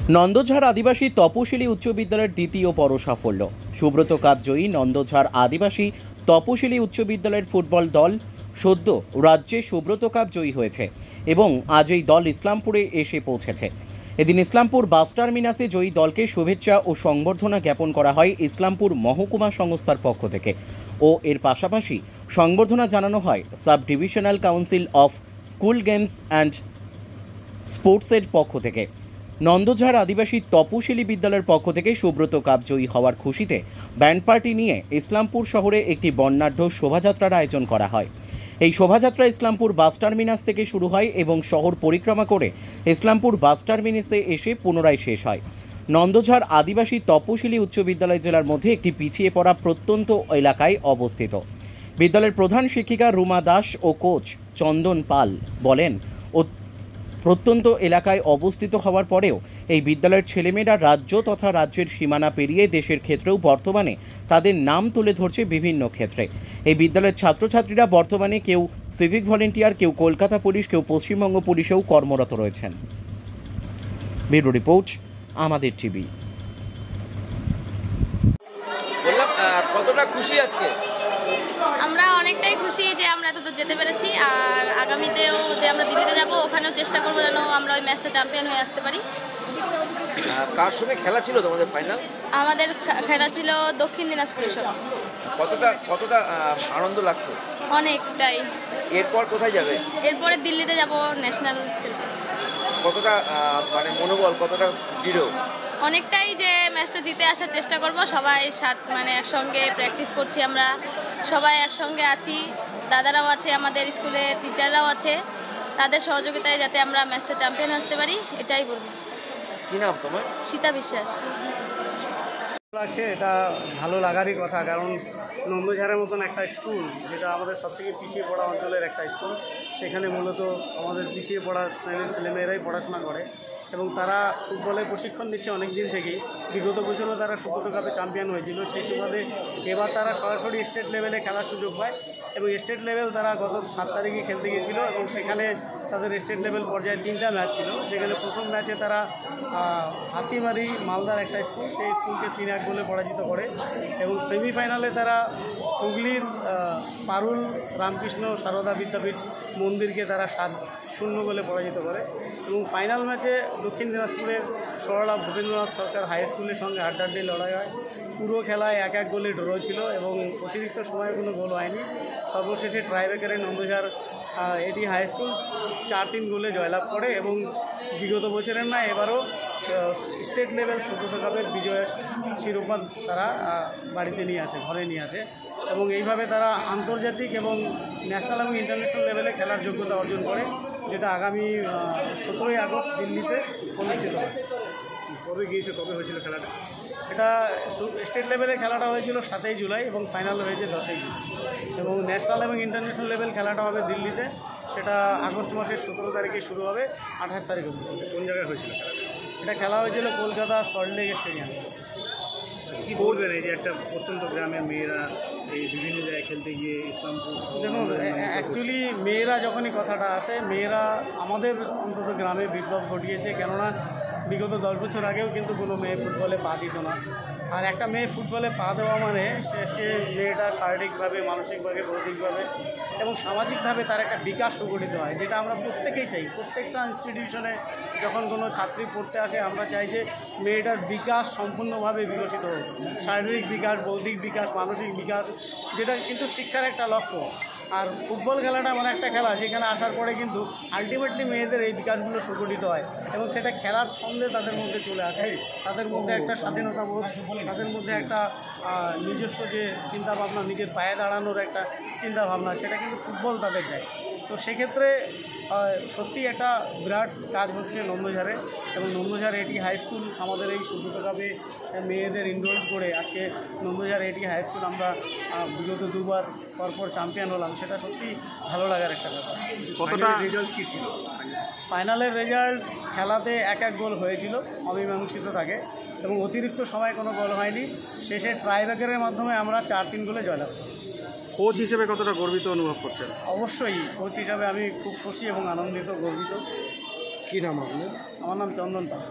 নন্দঝাড় আদিবাসী তপশিলি উচ্চ বিদ্যালয়ের দ্বিতীয় বড় সাফল্য। সুব্রত কাপ জয়ী নন্দঝাড় আদিবাসী তপশিলি উচ্চ বিদ্যালয়ের ফুটবল দল সদ্য রাজ্যে সুব্রত কাপ জয়ী হয়েছে এবং আজ এই দল ইসলামপুরে এসে পৌঁছেছে। এদিন ইসলামপুর বাস টার্মিনাসে জয়ী দলকে শুভেচ্ছা ও সংবর্ধনা জ্ঞাপন করা হয় ইসলামপুর মহকুমা সংস্থার পক্ষ থেকে ও এর পাশাপাশি সংবর্ধনা জানানো হয় sub divisional council of school games and স্পোর্টসের পক্ষ থেকে। নন্দঝাড় আদিবাসী তপশিলি বিদ্যালয়ের পক্ষ থেকে সুব্রত কাপ জয়ী হওয়ার খুশিতে ব্যান্ড পার্টি নিয়ে ইসলামপুর শহরে একটি বর্ণাঢ্য শোভাযাত্রার আয়োজন করা হয়। এই শোভাযাত্রা ইসলামপুর বাস টার্মিনাস থেকে শুরু হয় এবং শহর পরিক্রমা করে ইসলামপুর বাস টার্মিনাসে এসে পুনরায় শেষ হয়। নন্দঝাড় আদিবাসী তপশিলি উচ্চ বিদ্যালয় জেলার মধ্যে একটি পিছিয়ে পড়া প্রত্যন্ত এলাকায় অবস্থিত। বিদ্যালয়ের প্রধান শিক্ষিকা রুমা দাস ও কোচ চন্দন পাল বলেন, প্রত্যন্ত এলাকায় অবস্থিত হওয়ার পরেও এই বিদ্যালয়ের ছেলেমেয়েরা রাজ্য তথা রাজ্যের সীমানা পেরিয়ে দেশের ক্ষেত্রেও বর্তমানে তাদের নাম তুলে ধরছে বিভিন্ন ক্ষেত্রে। এই বিদ্যালয়ের ছাত্রছাত্রীরা বর্তমানে কেউ সিভিক ভলেন্টিয়ার, কেউ কলকাতা পুলিশ, কেউ পশ্চিমবঙ্গ পুলিশেও কর্মরত রয়েছেন। ব্যুরো রিপোর্ট, আমাদের টিভি। বললাম কতটা খুশি আজকে? আমরা অনেকটাই খুশি যে আমরা এতদূর যেতে পেরেছি, আর আগামীতেও যে আমরা দিল্লিতে যাব ওখানেও চেষ্টা করবো যেন আমরা ওই ম্যাচটা চ্যাম্পিয়ন হয়ে আসতে পারি। কার সঙ্গে খেলা ছিল তোমাদের ফাইনাল? আমাদের খেলা ছিল দক্ষিণ দিনাজপুরের সঙ্গে। কতটা আনন্দ লাগছে? অনেকটাই। এরপর কোথায় যাবে? এরপরে দিল্লিতে যাব ন্যাশনাল খেলতে। কতটা মানে মনোবল কতটা দৃঢ়? অনেকটাই, যে ম্যাচটা জিতে আসার চেষ্টা করব। সবাই একসঙ্গে প্র্যাকটিস করছি, আমরা সবাই একসঙ্গে আছি, দাদারাও আছে, আমাদের স্কুলের টিচাররাও আছে, তাদের সহযোগিতায় যাতে আমরা ম্যাচটা চ্যাম্পিয়ন আসতে পারি, এটাই বলবো। কি নাম তোমার? সীতা বিশ্বাস। লাগছে, এটা ভালো লাগারই কথা, কারণ নন্দঝাড়ের মতন একটা স্কুল, যেটা আমাদের সবথেকে পিছিয়ে পড়া অঞ্চলের একটা স্কুল, সেখানে মূলত আমাদের পিছিয়ে পড়া শ্রেণীর ছেলেমেয়েরাই পড়াশোনা করে এবং তারা ফুটবলের প্রশিক্ষণ নিচ্ছে অনেক দিন থেকেই। বিগত বছরও তারা সুব্রত কাপে চ্যাম্পিয়ন হয়েছিল, সেই সুবাদে এবার তারা সরাসরি স্টেট লেভেলে খেলার সুযোগ পায় এবং স্টেট লেভেল তারা গত 7 তারিখে খেলতে গিয়েছিল এবং সেখানে তাদের স্টেট লেভেল পর্যায়ে 3টা ম্যাচ ছিল। সেখানে প্রথম ম্যাচে তারা হাতিমারি মালদার একটা স্কুল, সেই স্কুলকে 3-1 গোলে পরাজিত করে এবং সেমিফাইনালে তারা হুগলির পারুল রামকৃষ্ণ সারদা বিদ্যাপীঠ মন্দিরকে তারা 7-0 গোলে পরাজিত করে এবং ফাইনাল ম্যাচে দক্ষিণ দিনাজপুরের সরলা ভূপেন্দ্রনাথ সরকার হাই স্কুলের সঙ্গে হাড্ডাহাড্ডি লড়াই হয়। পুরো খেলায় 1-1 গোলে ড্র ছিল এবং অতিরিক্ত সময়ে কোনো গোল হয়নি। সর্বশেষে ট্রাইব্রেকারে নন্দঝাড় এটি হাই স্কুল 4-3 গোলে জয়লাভ করে এবং বিগত বছরের না এবারও স্টেট লেভেল সুব্রত কাপের বিজয়ের শিরোপা তারা বাড়িতে নিয়ে আসে, ঘরে নিয়ে আসে এবং এইভাবে তারা আন্তর্জাতিক এবং ন্যাশনাল এবং ইন্টারন্যাশনাল লেভেলে খেলার যোগ্যতা অর্জন করে, যেটা আগামী 17ই আগস্ট দিল্লিতে অনুষ্ঠিত হয়। কবে হয়েছিল খেলাটা? এটা স্টেট লেভেলে খেলাটা হয়েছিল 7ই জুলাই এবং ফাইনাল হয়েছে 10ই জুলাই এবং ন্যাশনাল এবং ইন্টারন্যাশনাল লেভেল খেলাটা হবে দিল্লিতে, সেটা আগস্ট মাসের 17 তারিখে শুরু হবে, 28 তারিখ অবধি। কোন জায়গায় হয়েছিল খেলাটা? এটা খেলা হয়েছিল কলকাতা সল্টলেক স্টেডিয়ামে। কী বলবেন এই যে একটা প্রত্যন্ত গ্রামের মেয়েরা এই বিভিন্ন জায়গায় খেলতে গিয়ে ইসলামপুর? দেখুন, অ্যাকচুয়ালি মেয়েরা যখনই কথাটা আসে, মেয়েরা আমাদের অন্তত গ্রামে বিপ্লব ঘটিয়েছে, কেননা বিগত 10 বছর আগেও কিন্তু কোনো মেয়ে ফুটবলে পা দিত না। আর একটা মেয়ে ফুটবলে পা দেওয়া মানে সে মেয়েটা শারীরিকভাবে, মানসিকভাবে, বৌদ্ধিকভাবে এবং সামাজিকভাবে তার একটা বিকাশ সুগঠিত হয়, যেটা আমরা প্রত্যেকেই চাই। প্রত্যেকটা ইনস্টিটিউশনে যখন কোনো ছাত্রী পড়তে আসে, আমরা চাই যে মেয়েটার বিকাশ সম্পূর্ণভাবে বিকশিত হোক, শারীরিক বিকাশ, বৌদ্ধিক বিকাশ, মানসিক বিকাশ, যেটা কিন্তু শিক্ষার একটা লক্ষ্য। আর ফুটবল খেলাটা এমন একটা খেলা যেখানে আসার পরে কিন্তু আলটিমেটলি মেয়েদের এই বিকাশগুলো সুগঠিত হয় এবং সেটা খেলার ছন্দে তাদের মধ্যে চলে আসে। তাদের মধ্যে একটা স্বাধীনতা বোধ, তাদের মধ্যে একটা নিজস্ব যে চিন্তাভাবনা, নিজের পায়ে দাঁড়ানোর একটা চিন্তাভাবনা, সেটা কিন্তু ফুটবল তাদের দেয়। তো সেক্ষেত্রে সত্যি একটা বিরাট কাজ হচ্ছে নন্দঝাড়ে এবং নন্দঝাড় এটি হাই স্কুল আমাদের এই সুব্রত কাপে মেয়েদের ইনরোল করে আজকে নন্দঝাড় এটি হাই স্কুল আমরা বিগত 2বার পরপর চ্যাম্পিয়ন হলাম, সেটা সত্যি ভালো লাগার একটা ব্যাপার। কতটা রেজাল্ট কী ছিল? ফাইনালের রেজাল্ট খেলাতে 1-1 গোল হয়েছিল, অমীমাংসিত থাকে এবং অতিরিক্ত সময় কোনো গোল হয়নি। শেষে ট্রাইব্রেকারের মাধ্যমে আমরা 4-3 গোলে জয়লাভ করি। কোচ হিসেবে কতটা গর্বিত অনুভব করছেন? অবশ্যই কোচ হিসাবে আমি খুব খুশি এবং আনন্দিত, গর্বিত। কী নাম আপনার? আমার নাম চন্দন পাল।